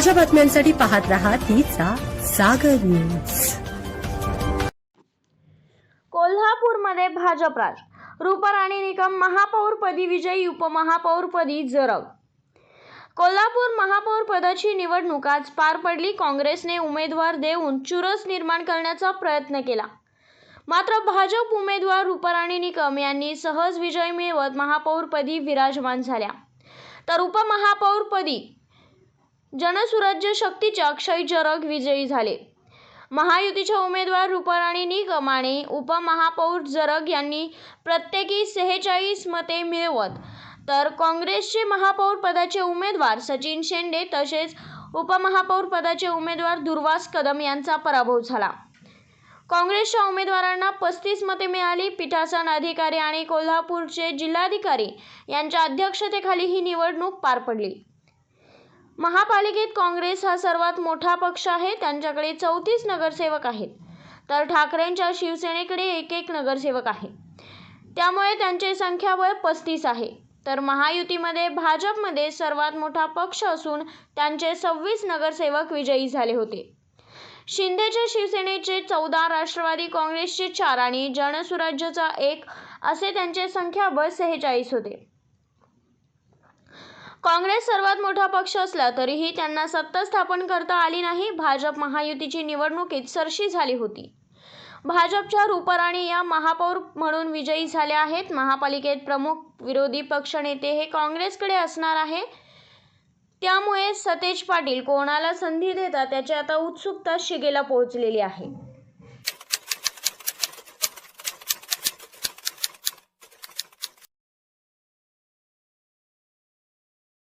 ताज्या बातम्यांसाठी पाहत रहा तिचा सागर न्यूज। कोल्हापूरमध्ये भाजप राज, रूपाराणी निकम महापौरपदी विजयी, उपमहापौरपदी जरग। कोल्हापूर महापौर पदाची निवडणूक आज पार पडली। काँग्रेसने उमेदवार देऊन चुरस निर्माण करण्याचा प्रयत्न केला, मात्र भाजप उमेदवार रूपाराणी निकम यांनी सहज विजय मिळवत महापौरपदी विराजमान झाल्या, तर उपमहापौरपदी जनसुराज्य शक्तीच्या अक्षय जरग विजयी झाले। महायुतीच्या उमेदवार रूपाराणी निकम आणि उपमहापौर जरग यांनी प्रत्येकी 46 मते मिळवत, तर काँग्रेसचे महापौर पदाचे उमेदवार सचिन शेंडे तसेच उपमहापौर पदाचे उमेदवार दुर्वास कदम यांचा पराभव झाला। काँग्रेसच्या उमेदवारांना 35 मते मिळाली। पीठासन अधिकारी आणि कोल्हापूरचे जिल्हाधिकारी यांच्या अध्यक्षतेखाली ही निवडणूक पार पडली। महापालिकेत काँग्रेस हा सर्वात मोठा पक्ष आहे। त्यांच्याकडे 34 नगरसेवक आहेत, तर ठाकरेंच्या शिवसेनेकडे 1 नगरसेवक आहे, त्यामुळे त्यांचे संख्याबळ 35 आहे। तर महायुतीमध्ये भाजपमध्ये सर्वात मोठा पक्ष असून त्यांचे 26 नगरसेवक विजयी झाले होते। शिंदेचे शिवसेनेचे 14, राष्ट्रवादी काँग्रेसचे 4 आणि जनसुराज्यचा 1 असे त्यांचे संख्याबळ 46 होते। काँग्रेस सर्वात मोठा पक्ष असला तरीही त्यांना सत्ता स्थापन करता आली नाही। भाजप महायुतीची निवडणुकीत सरशी झाली होती। भाजपच्या रूपाराणी या महापौर म्हणून विजयी झाल्या आहेत। महापालिकेत प्रमुख विरोधी पक्षनेते हे काँग्रेसकडे असणार आहे, त्यामुळे सतेज पाटील कोणाला संधी देतात याची आता उत्सुकता शिगेला पोहोचलेली आहे।